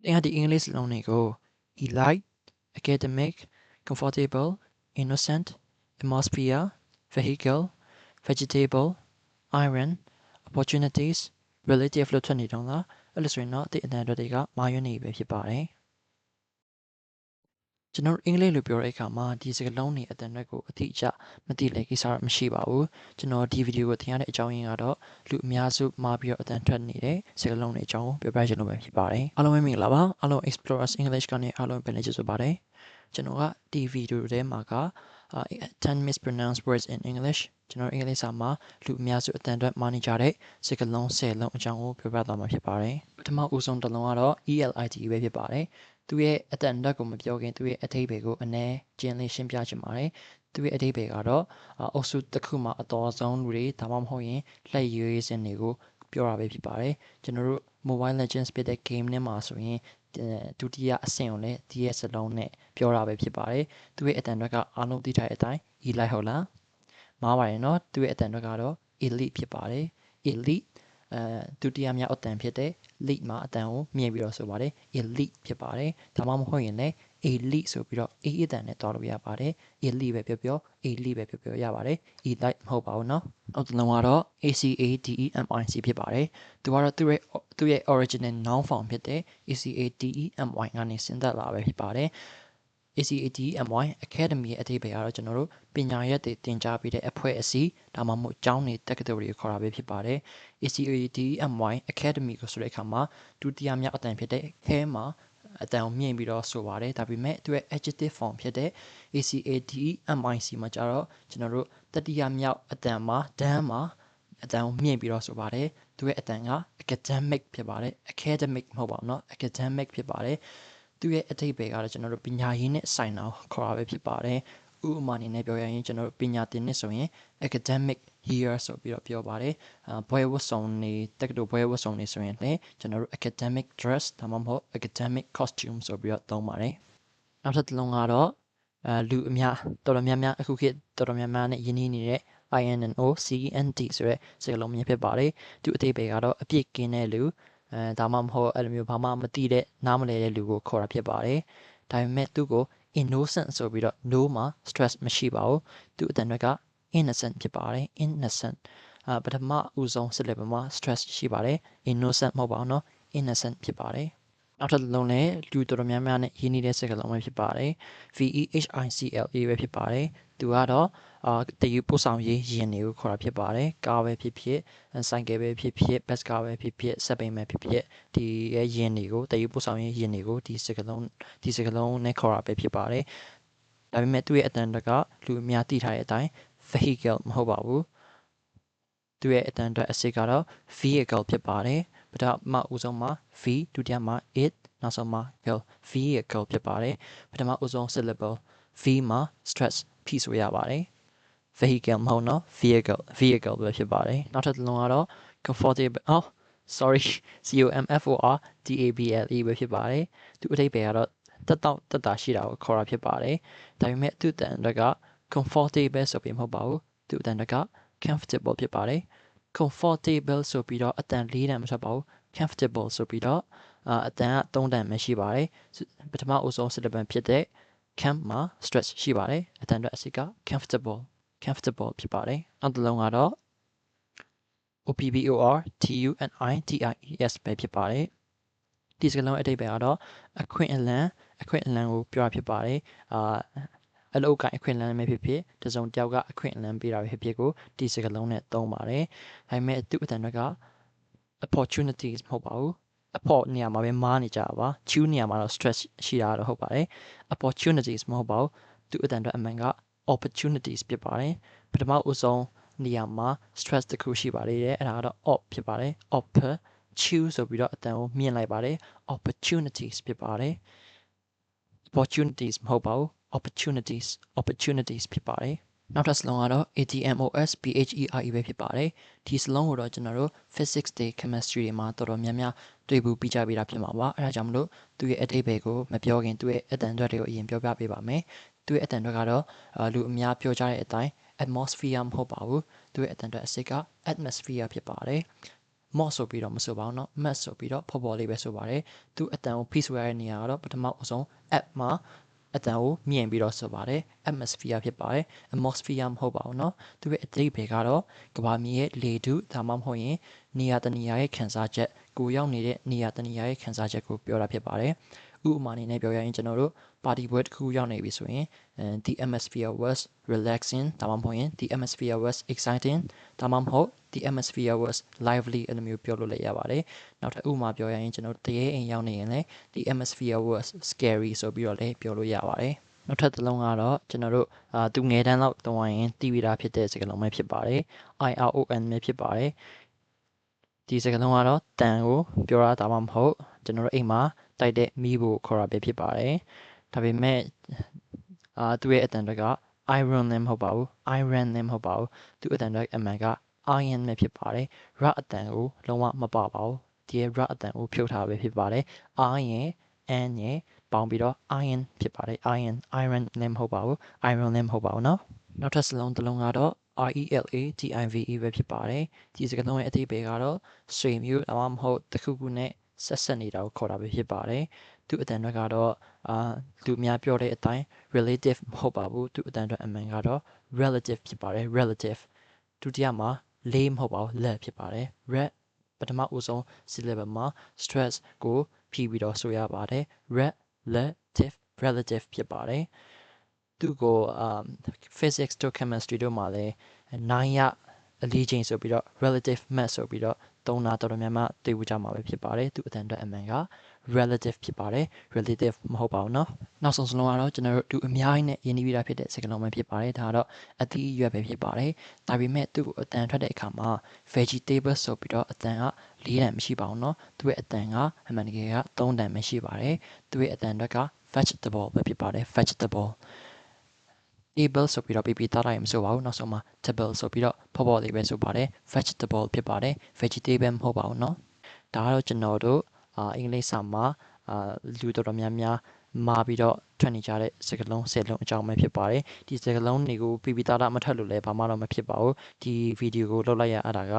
ဒီ English လုံးတွေကို elite academic comfortable innocent atmosphere vehicle vegetable iron opportunities relative လို့ထွက်နေတော့လားအဲ့လိုဆိုရင်တော့ဒီအတန်အတွက်တွေကမာရွေးနေပဲဖြစ်ပါတယ်ကျွန်တော်အင်္ဂလိပ်လိုပြောတဲ့အခါမှာဒီစကားလုံးတွေအတန်အတွက်ကိုအတိအကျမသိတဲ့ကိစ္စတော့မရှိပါဘူးကျွန်တော်ဒီဗီဒီယိုကိုသင်ရတဲ့အကြောင်းရင်းကတော့လူအများစုမှာပြီးတော့အတန်ထွက်နေတဲ့စကားလုံးတွေအကြောင်းကိုပြောပြချင်လို့ပဲဖြစ်ပါတယ်အားလုံးပဲမင်္ဂလာပါအားလုံး Explorers English ကနေအားလုံးပဲလည်းကျေးဇူးပါတယ်ကျွန်တော်ကဒီဗီဒီယိုထဲမှာက10 mispronounced words in English ကျွန်တော်အင်္ဂလိပ်စာမှာလူအများစုအတန်အတွက်မှားနေကြတဲ့စကားလုံး10လုံးအကြောင်းကိုပြောပြသွားမှာဖြစ်ပါတယ်ပထမဦးဆုံးတစ်လုံးကတော့ ELIT ပဲဖြစ်ပါတယ်သူရဲ့အတန်အတွက်ကိုမပြောခင်သူရဲ့အထိပ္ပယ်ကိုအနည်းကျဉ်းလေးရှင်းပြချင်ပါတယ်သူရဲ့အထိပ္ပယ်ကတော့အုပ်စုတစ်ခုမှာအတော်ဆုံးလူတွေဒါမှမဟုတ်ရင်လက်ရွေးစင်တွေကိုပြောတာပဲဖြစ်ပါတယ်ကျွန်တော်တို့ Mobile Legends ပြတဲ့ game နဲ့မှာဆိုရင်ဒုတိယအဆင့်ကိုလည်းဒီရဲ့စလုံးနဲ့ပြောတာပဲဖြစ်ပါတယ်သူရဲ့အတန်အတွက်ကအားလုံးသိထားတဲ့အတိုင်း elite ဟုတ်လားမှားပါတယ်နော်သူရဲ့အတန်အတွက်ကတော့ elite ဖြစ်ပါတယ် elite ဒုတိယမြောက်အတန်ဖြစ်တဲ့ lead မှာအတန်ကိုမြင်ပြီးတော့ဆိုပါတယ် elite ဖြစ်ပါတယ်ဒါမှမဟုတ်ရင်လည်း elite ဆိုပြီးတော့ a အတန်နဲ့တွားလို့ရပါတယ် elite ပဲပြောပြော elite ပဲပြောပြောရပါတယ် elite မဟုတ်ပါဘူးเนาะနောက်တစ်လုံးကတော့ ACADEMIC ဖြစ်ပါတယ်သူကတော့သူ့ရဲ့ original noun form ဖြစ်တဲ့ ACADEMY ကနေဆင်းသက်လာပဲဖြစ်ပါတယ်ACADEMY Academy ရဲ့အဓိပ္ပာယ်ကတော့ကျွန်တော်တို့ပညာရပ်တွေသင်ကြားပေးတဲ့အဖွဲ့အစည်းဒါမှမဟုတ်ကျောင်းတွေတက္ကသိုလ်တွေခေါ်တာပဲဖြစ်ပါတယ် ACADEMY Academy ကိုဆိုတဲ့အခါမှာဒုတိယမြောက်အတန်ဖြစ်တဲ့ hair မှာအတန်ကိုမြင့်ပြီးတော့ဆိုပါတယ်ဒါပေမဲ့သူရဲ့ adjective form ဖြစ်တဲ့ ACADEMIC မှာကျတော့ကျွန်တော်တို့တတိယမြောက်အတန်မှာ dan မှာအတန်ကိုမြင့်ပြီးတော့ဆိုပါတယ်သူရဲ့အတန်က academic ဖြစ်ပါတယ် academic မဟုတ်ပါဘူးเนาะ academic ဖြစ်ပါတယ်သူရဲ့အဓိပ္ပာယ်ကတော့ကျွန်တော်တို့ပညာရေးနဲ့ဆိုင်တာခေါ်တာပဲဖြစ်ပါတယ်ဥပမာအနေနဲ့ပြောရရင်ကျွန်တော်တို့ပညာသင်နှစ်ဆိုရင် academic year ဆိုပြီးတော့ပြောပါတယ်ဘွဲဝတ်စုံတွေတက္ကသိုလ်ဘွဲဝတ်စုံတွေဆိုရင်လည်းကျွန်တော်တို့ academic dress ဒါမှမဟုတ် academic costume ဆိုပြီးတော့သုံးပါတယ်နောက်တစ်လုံးကတော့လူအများတော်တော်များများအခုခေတ်တော်တော်များများနဲ့ယဉ်နေတဲ့ INNO CENT ဆိုတဲ့စကားလုံးမျိုးဖြစ်ပါတယ်သူအဓိပ္ပာယ်ကတော့အပြစ်ကင်းတဲ့လူဒါမှမဟုတ်အဲ့လိုမျိုးဘာမှမသိတဲ့နားမလည်တဲ့လူကိုခေါ်တာဖြစ်ပါတယ်ဒါပေမဲ့သူ့ကို innocent ဆိုပြီးတော့ no မှာ stress မရှိပါဘူးသူအတန်အတွက်က innocent ဖြစ်ပါတယ် innocent ပထမဦးဆုံး syllable မှာ stress ရှိပါတယ် innocent မဟုတ်ပါဘူးเนาะ innocent ဖြစ်ပါတယ်နောက်ထပ်လုံးလည်းလူတော်တော်များများနဲ့ရင်းနှီးတဲ့စကားလုံးပဲဖြစ်ပါတယ် VEHICLE ပဲဖြစ်ပါတယ်သူကတော့တယူပို့ဆောင်ရေးယဉ်တွေကိုခေါ်တာဖြစ်ပါတယ်ကားပဲဖြစ်ဖြစ်ဆိုင်ကယ်ပဲဖြစ်ဖြစ်ဘတ်ကားပဲဖြစ်ဖြစ်စက်ဘီးပဲဖြစ်ဖြစ်ဒီရဲ့ယဉ်တွေကိုတယူပို့ဆောင်ရေးယဉ်တွေကိုဒီစကားလုံးနဲ့ခေါ်တာပဲဖြစ်ပါတယ်ဒါပေမဲ့သူ့ရဲ့အတန်တကလူအများသိထားတဲ့အတိုင်း vehicle မဟုတ်ပါဘူးသူရဲ့အတန်အတွက်အစစ်ကတော့ vehicle ဖြစ်ပါတယ်ပထမဦးဆုံးမှာ v ဒုတိယမှာ it နောက်ဆုံးမှာ vehicle ဖြစ်ပါတယ်ပထမဦးဆုံး syllable v မှာ stress ဖြည့်ဆိုရပါတယ် vehicle မဟုတ်တော့ vehicle ပဲဖြစ်ပါတယ်နောက်ထပ်တစ်လုံးကတော့ comfortable sorry COMFORTABLE ပဲဖြစ်ပါတယ်သူအဓိပ္ပာယ်ကတော့တက်တာရှိတာကိုခေါ်တာဖြစ်ပါတယ်ဒါပေမဲ့သူ့တန်အတွက်က comfortable ဆိုပြီးမဟုတ်ပါဘူးသူ့အတန်အတွက်က comfortable ဖြစ်ပါတယ် comfortable ဆိုပြီးတော့အတန်၄တန်မထွက်ပါဘူး comfortable ဆိုပြီးတော့အတန်က၃တန်ပဲရှိပါတယ်ပထမအဆုံး syllable ဖြစ်တဲ့ camp မှာ stress ရှိပါတယ်အတန်အတွက်အစစ်က comfortable ဖြစ်ပါတယ်နောက်တစ်လုံးကတော့ OPBORTUNITIES ပဲဖြစ်ပါတယ်ဒီစကားလုံးအဓိပ္ပာယ်ကတော့အခွင့်အလမ်းကိုပြောတာဖြစ်ပါတယ်အလုပ်ကိုင်အခွင့်အလမ်းပဲဖြစ်ဖြစ်တစုံတစ်ယောက်ကအခွင့်အလမ်းပေးတာပဲဖြစ်ဖြစ်ကိုဒီစကားလုံးနဲ့သုံးပါတယ်ဒါပေမဲ့သူ့အတန်အတွက်က opportunities မဟုတ်ပါဘူးapport နေရာမှာပဲမားနေကြတာပါ choose နေရာမှာတော့ stress ရှိတာတော့ဟုတ်ပါတယ် opportunities မဟုတ်ပါဘူးသူ့အတန်အတွက်အမှန်က opportunities ဖြစ်ပါတယ်ပထမဦးဆုံးနေရာမှာ stress တစ်ခုရှိပါသေးတယ်အဲ့ဒါကတော့ op ဖြစ်ပါတယ် offer choose ဆိုပြီးတော့အတန်ကိုမြင့်လိုက်ပါတယ် opportunities ဖြစ်ပါတယ် opportunities မဟုတ်ပါဘူး opportunities ဖြစ်ပါတယ်နောက်ထပ်စလုံးကတော့ ATMOSPHERE ပဲဖြစ်ပါတယ်ဒီစလုံးကိုတော့ကျွန်တော်တို့ physics တွေ chemistry တွေမှာတော်တော်များများတွေ့ဘူးပြီးကြပြီးတာဖြစ်မှာပါအဲဒါကြောင့်မလို့သူရဲ့အဓိပ္ပာယ်ကိုမပြောခင်သူရဲ့အတန်အတွက်တွေကိုအရင်ပြောပြပေးပါမယ်သူရဲ့အတန်အတွက်ကတော့လူအများပြောကြတဲ့အတိုင်း atmosphere မဟုတ်ပါဘူးသူရဲ့အတန်အတွက်အစစ်က atmosphere ဖြစ်ပါတယ် mod ဆိုပြီးတော့မဆိုပါဘူးเนาะ mat ဆိုပြီးတော့ဖော်လေးပဲဆိုပါတယ်သူအတန်ကို piece ရတဲ့နေရာကတော့ပထမအဆုံး app မှာအတန်ကိုမြင်ပြီးတော့ဆိုပါတယ် atmosphere ဖြစ်ပါတယ် atmosphere မဟုတ်ပါဘူးเนาะသူရဲ့အတိတ်ပဲကတော့ကမ္ဘာမြေရဲ့လေထုဒါမှမဟုတ်ရင်နေရာတနေရာရဲ့ခံစားချက်ကိုရောက်နေတဲ့နေရာတနေရာရဲ့ခံစားချက်ကိုပြောတာဖြစ်ပါတယ်ဥပမာအနေနဲ့ပြောရရင်ကျွန်တော်တို့ပါတီပွဲတစ်ခုရောက်နေပြီဆိုရင်the atmosphere was relaxing ဒါမှမဟုတ်ရင် the atmosphere was exciting ဒါမှမဟုတ် the atmosphere was lively အဲ့လိုမျိုးပြောလို့လည်းရပါတယ်နောက်ထပ်ဥပမာပြောရရင်ကျွန်တော်တရေအိမ်ရောက်နေရင်လည်း the atmosphere was scary ဆိုပြီးတော့လည်းပြောလို့ရပါတယ်နောက်ထပ်တစ်လုံးကတော့ကျွန်တော်တို့သူငယ်တန်းလောက်တောင်းရင်တီးပြီးသားဖြစ်တဲ့စကားလုံးပဲဖြစ်ပါတယ် IRON ပဲဖြစ်ပါတယ်ဒီစကားလုံးကတော့တန်ကိုပြောတာဒါမှမဟုတ်ကျွန်တော်တို့အိမ်မှာတိုက်တဲ့မီးကိုခေါ်တာပဲဖြစ်ပါတယ်ဒါပေမဲ့သူ့ရဲ့အတန်တွေက iron လည်းမဟုတ်ပါဘူး iron လည်းမဟုတ်ပါဘူးသူ့အတန်တွေအမှန်က iron ပဲဖြစ်ပါတယ် r အတန်ကိုလုံးဝမပါပါဘူးဒီရဲ့ r အတန်ကိုဖြုတ်ထားပဲဖြစ်ပါတယ် r ရဲ့ n ရဲ့ပေါင်းပြီးတော့ iron ဖြစ်ပါတယ် iron လည်းမဟုတ်ပါဘူး iron လည်းမဟုတ်ပါဘူးเนาะနောက်ထပ်စလုံးတစ်လုံးကတော့ RELATIVE ပဲဖြစ်ပါတယ်ဒီစကားလုံးရဲ့အဓိပ္ပာယ်ကတော့ဆွေမျိုးဒါမှမဟုတ်တစ်ခုခုနဲ့ဆက်ဆက်နေတာကိုခေါ်တာပဲဖြစ်ပါတယ်သူအတန်တွေကတော့လူများပြောတဲ့အတိုင်း relative မဟုတ်ပါဘူးသူအတန်တွေအမှန်ကတော့ relative ဖြစ်ပါတယ် relative ဒုတိယမှာလေးမဟုတ်ပါဘူးလက်ဖြစ်ပါတယ် red ပထမဦးဆုံး syllable မှာ stress ကိုဖြီးပြီးတော့ဆိုရပါတယ် relative ဖြစ်ပါတယ်သူကိုphysics တို့ chemistry တို့မှာလည်း9ရအလေးချိန်ဆိုပြီးတော့ relative mass ဆိုပြီးတော့သုံးတာတော်တော်များများသိဝကြမှာပဲဖြစ်ပါတယ်သူအတန်အတွက်အမှန်က relative ဖြစ်ပါတယ် relative မဟုတ်ပါဘူးเนาะနောက်ဆုံးစလုံးကတော့ကျွန်တော်တို့သူအများကြီးနဲ့ယဉ်ကျေးပြီးသားဖြစ်တဲ့စကားလုံးပဲဖြစ်ပါတယ်ဒါကတော့အသီးအရွက်ပဲဖြစ်ပါတယ်ဒါပေမဲ့သူ့ကိုအတန်ထွက်တဲ့အခါမှာ vegetable ဆိုပြီးတော့အတန်က4တန်မရှိပါဘူးเนาะသူ့ရဲ့အတန်ကအမှန်တကယ်က3တန်ပဲရှိပါတယ်သူ့ရဲ့အတန်အတွက်က vegetable ပဲဖြစ်ပါတယ် vegetable table ဆိုပြီးတော့ပြသားလိုက်မဆိုပါဘူးနောက်ဆုံးမှာ table ဆိုပြီးတော့ဖော်လေးပဲဆိုပါတယ် vegetable ဖြစ်ပါတယ် vegetable မဟုတ်ပါဘူးเนาะဒါကတော့ကျွန်တော်တို့အင်္ဂလိပ်စာမှာလူတော်တော်များများမှာပြီးတော့ထွက်နေကြတဲ့စကားလုံး10လုံးအကြောင်းပဲဖြစ်ပါတယ်ဒီစကားလုံးတွေကိုပြသားမထွက်လို့လည်းဘာမှတော့မဖြစ်ပါဘူးဒီဗီဒီယိုကိုလုပ်လိုက်ရတာက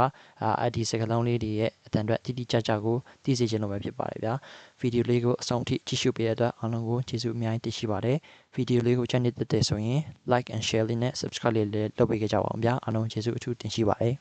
ဒီစကားလုံးလေးတွေရဲ့အတန်အတွက်တိတိကျကျကိုသိစေချင်လို့ပဲဖြစ်ပါတယ်ဗျာဗီဒီယိုလေးကိုအဆုံးထိကြည့်ရှုပေးတဲ့အတွက်အားလုံးကိုကျေးဇူးအများကြီးတင်ရှိပါတယ်ဗီဒီယိုလေးကိုချမ်းမြေ့တဲ့ဆိုရင် like and share လေးနဲ့ subscribe လေးလုပ်ပေးကြပါအောင်ဗျာအားလုံးကျေးဇူးအထူးတင်ရှိပါတယ်